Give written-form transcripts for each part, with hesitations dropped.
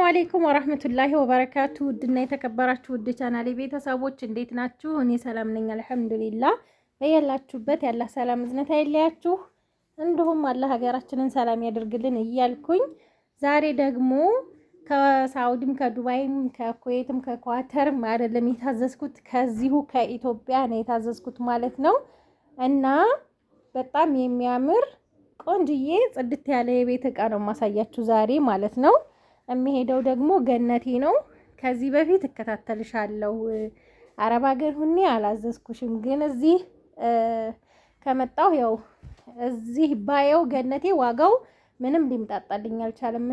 አለይኩም ወራህመቱላሂ ወበረካቱ። ውድና የተከበራችሁ ውድ ቻናሌ ቤተሰቦች እንዴት ናችሁ? እኔ ሰላም ነኝ አልሐምዱሊላህ። በያላችሁበት ያላህ ሰላም እዝነት አይለያችሁ፣ እንዲሁም አላህ ሀገራችንን ሰላም ያደርግልን እያልኩኝ ዛሬ ደግሞ ከሳውዲም ከዱባይም ከኩዌትም ከኳተርም አይደለም የታዘዝኩት ከዚሁ ከኢትዮጵያ ነው የታዘዝኩት ማለት ነው። እና በጣም የሚያምር ቆንጅዬ ጽድት ያለ የቤት እቃ ነው ማሳያችሁ ዛሬ ማለት ነው። የሚሄደው ደግሞ ገነቴ ነው። ከዚህ በፊት እከታተልሻለሁ አረብ ሀገር ሁኔ አላዘዝኩሽም፣ ግን እዚህ ከመጣሁ ያው እዚህ ባየው ገነቴ ዋጋው ምንም ሊምጣጣልኝ አልቻለም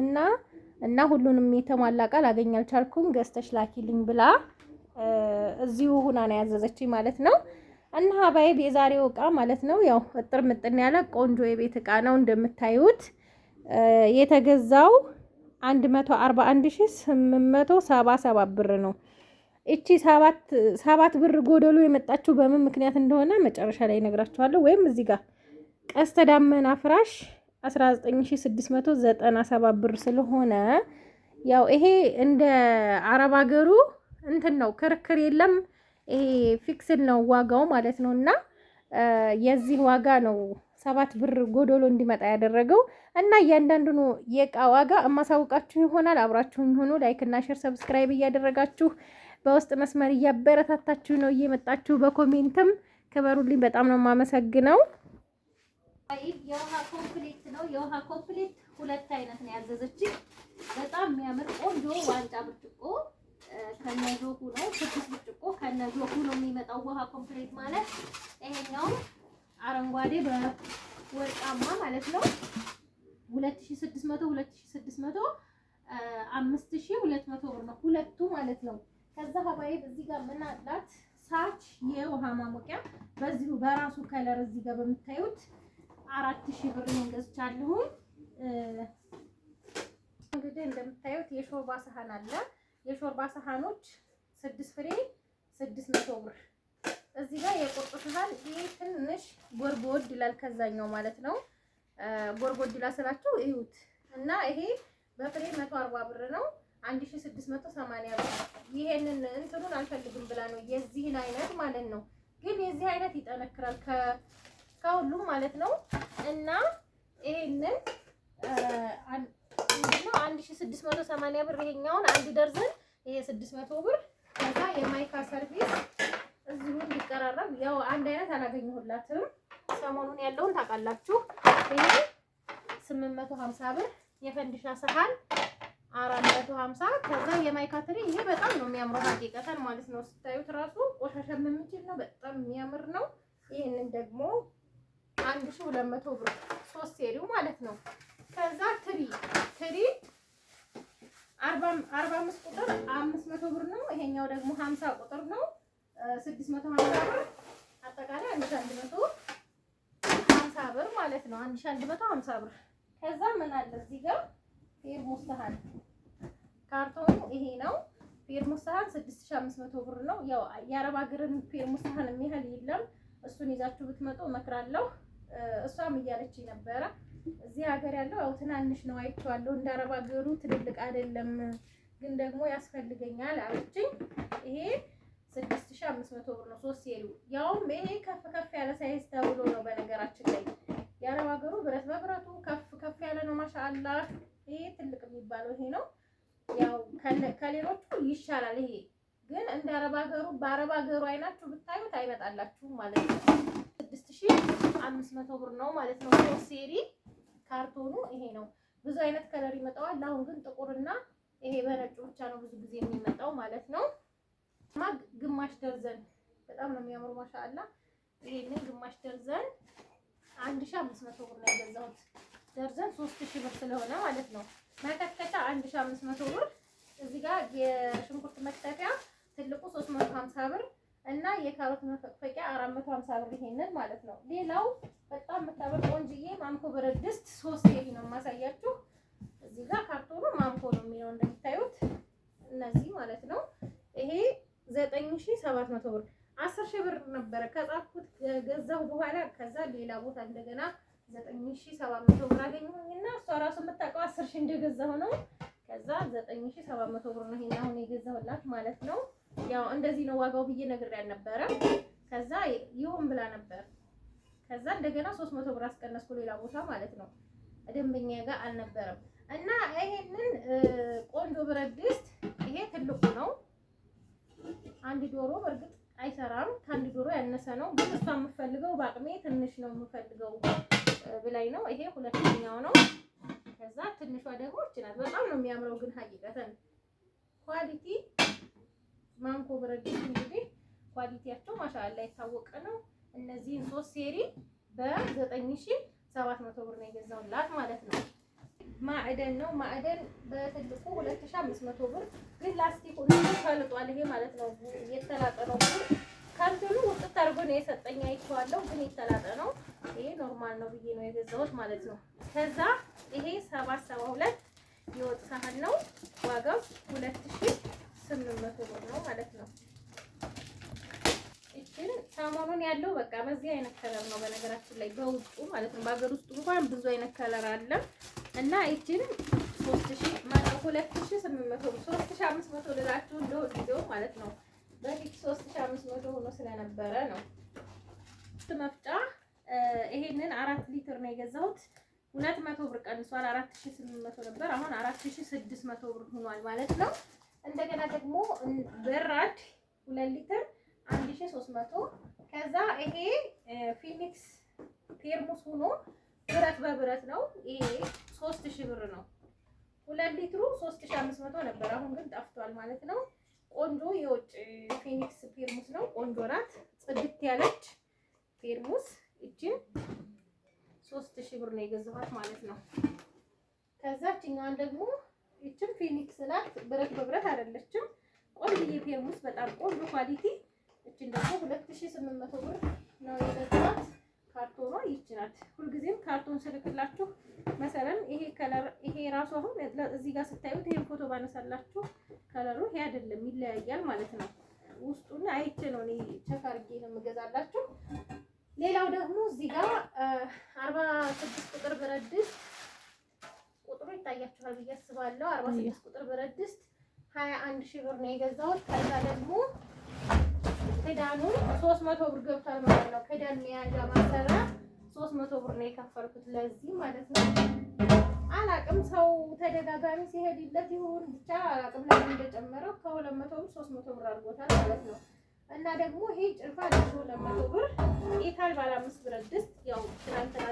እና ሁሉንም የተሟላ ቃል አገኝ አልቻልኩም። ገዝተሽ ላኪልኝ ብላ እዚሁ ሁና ነው ያዘዘችኝ ማለት ነው። እና ሀባይብ የዛሬው እቃ ማለት ነው ያው እጥር ምጥን ያለ ቆንጆ የቤት እቃ ነው። እንደምታዩት የተገዛው 141877 ብር ነው። እቺ ሰባት ብር ጎደሎ የመጣችው በምን ምክንያት እንደሆነ መጨረሻ ላይ እነግራችኋለሁ። ወይም እዚህ ጋር ቀስተ ዳመና ፍራሽ 19697 ብር ስለሆነ ያው ይሄ እንደ አረብ ሀገሩ እንትን ነው፣ ክርክር የለም። ይሄ ፊክስድ ነው ዋጋው ማለት ነው። እና የዚህ ዋጋ ነው 7 ብር ጎዶሎ እንዲመጣ ያደረገው። እና እያንዳንዱ የእቃ ዋጋ እማሳውቃችሁ ይሆናል። አብራችሁኝ ሆኖ ላይክ እና ሼር ሰብስክራይብ እያደረጋችሁ በውስጥ መስመር እያበረታታችሁ ነው እየመጣችሁ በኮሜንትም ክበሩልኝ። በጣም ነው የማመሰግነው። የውሃ ኮምፕሌት ነው። የውሃ ኮምፕሌት ሁለት አይነት ነው ያዘዘችኝ። በጣም የሚያምር ቆንጆ ዋንጫ ብርጭቆ ከነጆኩ ነው። 6 ብርጭቆ ከነጆኩ ነው የሚመጣው ውሃ ኮምፕሌት ማለት። ይሄኛው አረንጓዴ በወርቃማ ማለት ነው 2600 5200 ብር ነው ሁለቱ ማለት ነው። ከዛ ሀባይ እዚህ ጋር ምን አላት ሳች የውሃ ማሞቂያ በዚሁ በራሱ ከለር እዚህ ጋር በምታዩት 4000 ብር ነው ገዝቻለሁ። እንግዲህ እንደምታዩት የሾርባ ሰሃን አለ። የሾርባ ሰሃኖች 6 ፍሬ 600 ብር። እዚህ ጋር የቁርጥ ሰሃን ይሄ ትንሽ ጎርጎድ ይላል ከዛኛው ማለት ነው። ጎርጎድ ይላል ስላችሁ እዩት። እና ይሄ በፍሬ 140 ብር ነው 1680 ብር። ይሄንን እንትኑን አልፈልግም ብላ ነው የዚህን አይነት ማለት ነው። ግን የዚህ አይነት ይጠነክራል ከሁሉም ማለት ነው። እና ይሄንን 1680 ብር ይሄኛውን አንድ ደርዘን ይሄ 600 ብር። ከዛ የማይካ ሰርቪስ እዚሁ እንዲቀራረብ ያው አንድ አይነት አላገኘሁላትም። ሰሞኑን ያለውን ታውቃላችሁ። ይሄ 850 ብር። የፈንዲሻ ሰሃን 450። ከዛ የማይካ ትሪ ይሄ በጣም ነው የሚያምረው ሀቂቀተን ማለት ነው። ስታዩት ራሱ ቆሻሻ የምንችል ነው። በጣም የሚያምር ነው። ይሄንን ደግሞ 1200 ብር 3 ሴሪው ማለት ነው። ከዛ ትሪ 45 ቁጥር 500 ብር ነው። ይሄኛው ደግሞ 50 ቁጥር ነው 650 ብር። አጠቃላይ 1150 ብር ማለት ነው። 1150 ብር። ከዛ ምን አለ እዚህ ጋር ፌርሙስ ሰሃን ካርቶኑ ይሄ ነው። ፌርሙስ ሰሃን 6500 ብር ነው። ያው የአረብ ሀገርን ፌርሙስ ሰሃን የሚያህል የለም። እሱን ይዛችሁ ብትመጡ እመክራለሁ። እሷም እያለችኝ ነበረ እዚህ ሀገር ያለው ያው ትናንሽ ነው አይቼዋለሁ። እንደ አረብ ሀገሩ ትልልቅ አይደለም፣ ግን ደግሞ ያስፈልገኛል አለችኝ። ይሄ 6500 ብር ነው 3 ሴሪው። ያውም ይሄ ከፍ ያለ ሳይዝ ተብሎ ነው። በነገራችን ላይ የአረብ ሀገሩ ብረት በብረቱ ከፍ ያለ ነው። ማሻአላህ ይሄ ትልቅ የሚባለው ይሄ ነው። ያው ከሌሎቹ ይሻላል። ይሄ ግን እንደ አረብ ሀገሩ በአረብ ሀገሩ አይናችሁ ብታዩት አይመጣላችሁም ማለት ነው። 6500 ብር ነው ማለት ነው 3 ሴሪ። ካርቶኑ ይሄ ነው። ብዙ አይነት ከለር ይመጣዋል። አሁን ግን ጥቁርና ይሄ በነጭ ብቻ ነው ብዙ ጊዜ የሚመጣው ማለት ነው። ግማሽ ደርዘን በጣም ነው የሚያምሩ ማሻአላ። ይሄንን ግማሽ ደርዘን 1500 ብር ነው የገዛሁት። ደርዘን 3000 ብር ስለሆነ ማለት ነው። መከተቻ 1500 ብር። እዚህ ጋር የሽንኩርት መክተፊያ ትልቁ 350 ብር እና የካሮት መፈቅፈቂያ 450 ብር ይሄንን ማለት ነው። ሌላው በጣም የምታምር ቆንጅዬ ማምኮ ብረት ድስት 3 ሴሪ ነው የማሳያችሁ። እዚህ ጋር ካርቶኑ ማምኮ ነው የሚለው እንደምታዩት እነዚህ ማለት ነው። ይሄ 9700 ብር 10000 ብር ነበረ ከጻፍኩት ገዛሁ በኋላ። ከዛ ሌላ ቦታ እንደገና 9700 ብር አገኘሁኝና እሷ ራሱ የምታውቀው 10000 እንደገዛሁ ነው። ከዛ 9700 ብር ነው ይሄን አሁን የገዛሁላት ማለት ነው። ያው እንደዚህ ነው ዋጋው ብዬ ነግሬያት ነበረ። ከዛ ይሁን ብላ ነበር። ከዛ እንደገና 300 ብር አስቀነስኩ ሌላ ቦታ ማለት ነው። ደንበኛ ጋር አልነበረም እና ይሄንን ቆንጆ ብረት ድስት ይሄ ትልቁ ነው። አንድ ዶሮ በርግጥ አይሰራም፣ ከአንድ ዶሮ ያነሰ ነው። ግን እሷ የምፈልገው በአቅሜ ትንሽ ነው የምፈልገው ብላኝ ነው። ይሄ ሁለተኛው ነው። ከዛ ትንሿ ደግሞ እቺ ናት። በጣም ነው የሚያምረው ግን ሀቂቀተን ኳሊቲ ማንኮ ብረት ድስት እንግዲህ ኳሊቲያቸው ማሻአላ የታወቀ ነው። እነዚህን 3 ሴሪ በ9700 ብር ነው የገዛሁላት ማለት ነው። ማዕደን ነው። ማዕደን በትልቁ 2500 ብር ግን ላስቲኩ ተልጧል። ይሄ ማለት ነው የተላጠ ነው። ካንተኑ ውጥት አድርጎ ነው የሰጠኝ አይቼዋለሁ፣ ግን የተላጠ ነው። ይሄ ኖርማል ነው ብዬ ነው የገዛሁት ማለት ነው። ከዛ ይሄ 772 የወጥ ሳህን ነው። ዋጋው 2800 ብር ነው ማለት ነው። እቺን ሰሞኑን ያለው በቃ በዚህ አይነት ከለር ነው በነገራችን ላይ በውጡ ማለት ነው። በአገር ውስጥ እንኳን ብዙ አይነት ከለር አለ እና እቺን 2800 ብር 3500 ልላችሁ እንደው ቪዲዮ ማለት ነው። በፊት 3500 ሆኖ ስለነበረ ነው። መፍጫ ይሄንን 4 ሊትር ነው የገዛሁት። 200 ብር ቀንሷል። 4800 ነበር፣ አሁን 4600 ብር ሆኗል ማለት ነው። እንደገና ደግሞ በራድ 2 ሊትር 1300። ከዛ ይሄ ፊኒክስ ቴርሙስ ሆኖ ብረት በብረት ነው። ይሄ 3000 ብር ነው። 2 ሊትሩ 3500 ነበር፣ አሁን ግን ጠፍቷል ማለት ነው። ቆንጆ የውጭ ፊኒክስ ቴርሙስ ነው። ቆንጆ ናት፣ ጽድት ያለች ቴርሙስ። እቺን 3000 ብር ነው የገዛኋት ማለት ነው። ከዛችኛዋን ደግሞ እቺን ፊኒክስ ናት፣ ብረት በብረት አይደለችም። ቆንጆ ቴርሙስ፣ በጣም ቆንጆ ኳሊቲ። እቺን ደግሞ 2800 ብር ነው የገዛኋት። ካርቶኗ ይቺ ናት። ሁልጊዜም ካርቶን ስልክላችሁ መሰለን ይሄ ከለር ይሄ ራሱ አሁን እዚህ ጋር ስታዩት ይሄን ፎቶ ባነሳላችሁ ከለሩ ይሄ አይደለም ይለያያል ማለት ነው። ውስጡን አይቼ ነው እኔ ቸክ አድርጌ ነው የምገዛላችሁ። ሌላው ደግሞ እዚህ ጋር 46 ቁጥር ብረት ድስት ቁጥሩ ይታያችኋል ብዬ አስባለሁ። 46 ቁጥር ብረት ድስት 21000 ብር ነው የገዛሁት። ከዛ ደግሞ ክዳኑ 300 ብር ገብቷል ማለት ነው። ክዳን መያዣ ማሰሪያ 300 ብር ነው የከፈልኩት ለዚህ ማለት ነው። አላቅም ሰው ተደጋጋሚ ሲሄድለት ይሁን ብቻ አላቅም ለምን እንደጨመረው ከ200 ብር 300 ብር አድርጎታል ማለት ነው። እና ደግሞ ይሄ ጭልፋ 200 ብር ኢታል ባለ 5 ብረት ድስት ያው ትናንትና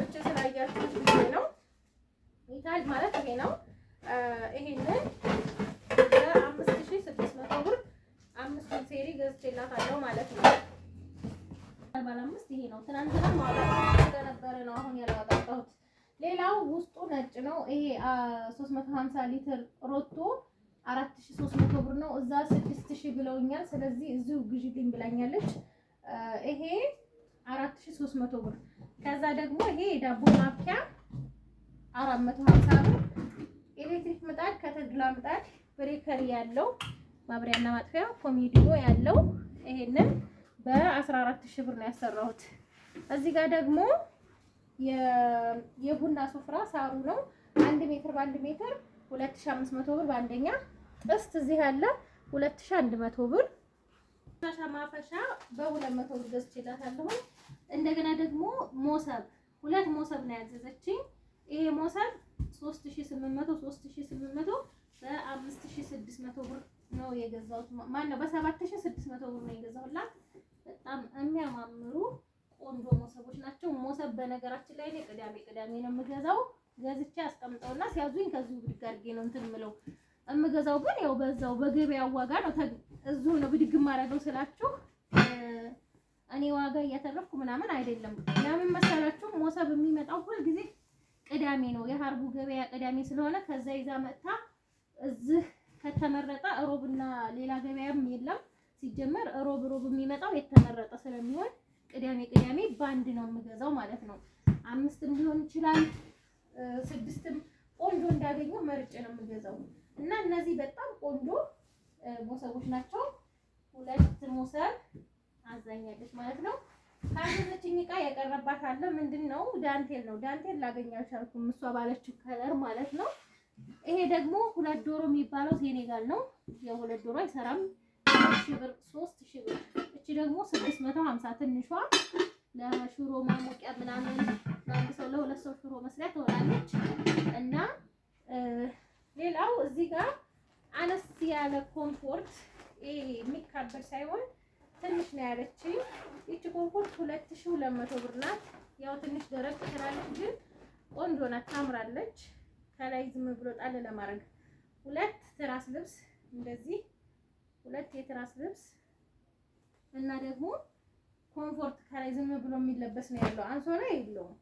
ብቻ ስላያችሁት ብዬ ነው። ኢታል ማለት ይሄ ነው። ይሄንን በ5600 ብር 5 ሴሪ ገዝቼላታለሁ ማለት ነው። ባለ 5 ይሄ ነው። ትናንትና ማውጣት ስለነበረ ነው አሁን ያላወጣሁት። ሌላው ውስጡ ነጭ ነው። ይሄ 350 ሊትር ሮቶ 4300 ብር ነው። እዛ 6000 ብለውኛል። ስለዚህ እዚሁ ግዢልኝ ብላኛለች። ይሄ 4300 ብር። ከዛ ደግሞ ይሄ የዳቦ ማብኪያ 450 ብር። ኤሌክትሪክ ምጣድ ከተድላ ምጣድ ብሬከሪ ያለው ማብሪያና ማጥፊያ ኮሚዲዮ ያለው ይሄንን በ14000 ብር ነው ያሰራሁት። እዚህ ጋር ደግሞ የቡና ሱፍራ ሳሩ ነው 1 ሜትር በ1 ሜትር 2500 ብር በአንደኛ ጥስት እዚህ ያለ 2100 ብር። ማፈሻ በ200 ብር ገዝቼላታለሁ። እንደገና ደግሞ ሞሰብ 2 ሞሰብ ነው ያዘዘችኝ። ይሄ ሞሰብ 3800 በ5600 ብር ነው የገዛሁት። ማን ነው በ7600 ብር ነው የገዛሁላት። በጣም የሚያማምሩ ቆንጆ ሞሰቦች ናቸው። ሞሰብ በነገራችን ላይ እኔ ቅዳሜ ነው የምገዛው። ገዝቼ አስቀምጠውና ሲያዙኝ ከዚሁ ብድግ አድርጌ ነው እንትን የምለው የምገዛው። ግን ያው በዛው በገበያው ዋጋ ነው እዚሁ ነው ብድግ ማረገው ስላችሁ እኔ ዋጋ እያተረፍኩ ምናምን አይደለም። ለምን መሰላችሁ? ሞሰብ የሚመጣው ሁልጊዜ ቅዳሜ ነው። የሀርቡ ገበያ ቅዳሜ ስለሆነ ከዛ ይዛ መጥታ እዚህ ከተመረጠ ሮብና ሌላ ገበያም የለም። ሲጀመር ሮብ የሚመጣው የተመረጠ ስለሚሆን ቅዳሜ ባንድ ነው የምገዛው ማለት ነው። 5ም ሊሆን ይችላል 6ም ቆንጆ እንዳገኘው መርጬ ነው የምገዛው። እና እነዚህ በጣም ቆንጆ ሞሰቦች ናቸው። 2 ሞሰብ አዛኛለች ማለት ነው። ካዘዘችኝ ዕቃ የቀረባት አለ። ምንድነው? ዳንቴል ነው። ዳንቴል ላገኝ አልቻልኩም። እሷ ባለችው ከለር ማለት ነው። ይሄ ደግሞ 2 ዶሮ የሚባለው ሴኔጋል ነው። ያው 2 ዶሮ አይሰራም። 3000 ብር 3000 ብር። እቺ ደግሞ 650 ትንሿ ለሽሮ ማሞቂያ ምናምን ለአንድ ሰው ለሁለት ሰው ሽሮ መስሪያ ትሆናለች። እና ሌላው እዚህ ጋር አነስ ያለ ኮምፎርት የሚካበድ ሳይሆን ትንሽ ነው ያለችኝ። ይቺ ኮምፎርት 2200 ብር ናት። ያው ትንሽ ደረቅ ትላለች፣ ግን ቆንጆ ናት፣ ታምራለች። ከላይ ዝም ብሎ ጣል ለማድረግ 2 ትራስ ልብስ እንደዚህ 2 የትራስ ልብስ እና ደግሞ ኮምፎርት ከላይ ዝም ብሎ የሚለበስ ነው ያለው። አንሶላ የለውም፣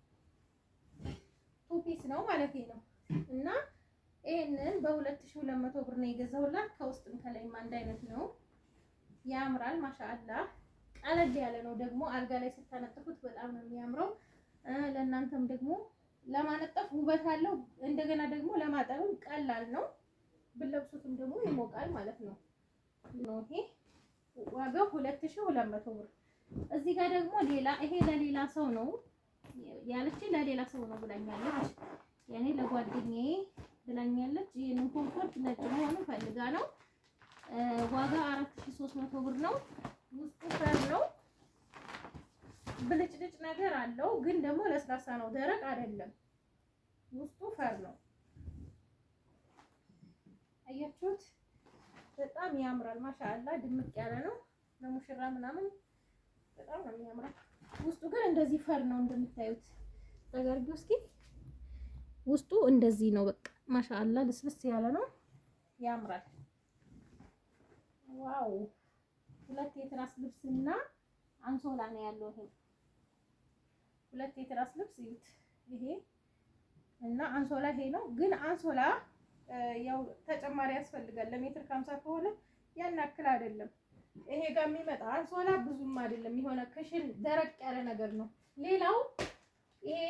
ቱ ፒስ ነው ማለት ነው። እና ይሄንን በ2200 ብር ነው የገዛሁላት። ከውስጥም ከላይም አንድ አይነት ነው፣ ያምራል። ማሻአላ ቀለል ያለ ነው ደግሞ አልጋ ላይ ስታነጥፉት በጣም ነው የሚያምረው። ለእናንተም ደግሞ ለማነጠፍ ውበት አለው። እንደገና ደግሞ ለማጠብም ቀላል ነው። ብለብሱትም ደግሞ ይሞቃል ማለት ነው። ይሄ ዋጋው 2200 ብር። እዚህ ጋር ደግሞ ሌላ ይሄ ለሌላ ሰው ነው ያለች፣ ለሌላ ሰው ነው ብላኛለች። ያኔ ለጓደኛዬ ብላኛለች። ይሄንን ኮምፎርት ነጭ መሆኑ ፈልጋ ነው። ዋጋ 4300 ብር ነው። ውስጡ ፈር ነው፣ ብልጭልጭ ነገር አለው፣ ግን ደግሞ ለስላሳ ነው፣ ደረቅ አይደለም። ውስጡ ፈር ነው። አያችሁት? በጣም ያምራል። ማሻአላ ድምቅ ያለ ነው። ለሙሽራ ምናምን በጣም ነው የሚያምረው። ውስጡ ግን እንደዚህ ፈር ነው እንደምታዩት። ተገርጉ እስኪ። ውስጡ እንደዚህ ነው። በቃ ማሻአላ ልስልስ ያለ ነው፣ ያምራል። ዋው! 2 የትራስ ልብስና አንሶላ ነው ያለው። ይሄ 2 የትራስ ልብስ ይዩት። ይሄ እና አንሶላ ይሄ ነው። ግን አንሶላ ያው ተጨማሪ ያስፈልጋል። ለሜትር 50 ከሆነ ያን ያክል አይደለም። ይሄ ጋር የሚመጣ አንሶላ ብዙም አይደለም፣ የሆነ ክሽን ደረቅ ያለ ነገር ነው። ሌላው ይሄ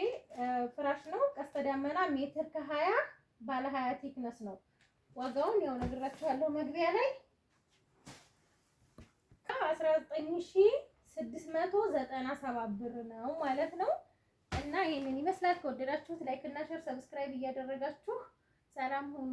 ፍራሽ ነው። ቀስተ ደመና ሜትር ከ20 ባለ 20 ቲክነስ ነው። ዋጋውን ያው ነግራችኋለሁ መግቢያ ላይ 19697 ብር ነው ማለት ነው። እና ይሄንን ይመስላል። ከወደዳችሁት ላይክ እና ሼር ሰብስክራይብ እያደረጋችሁ ሰላም ሁኑ።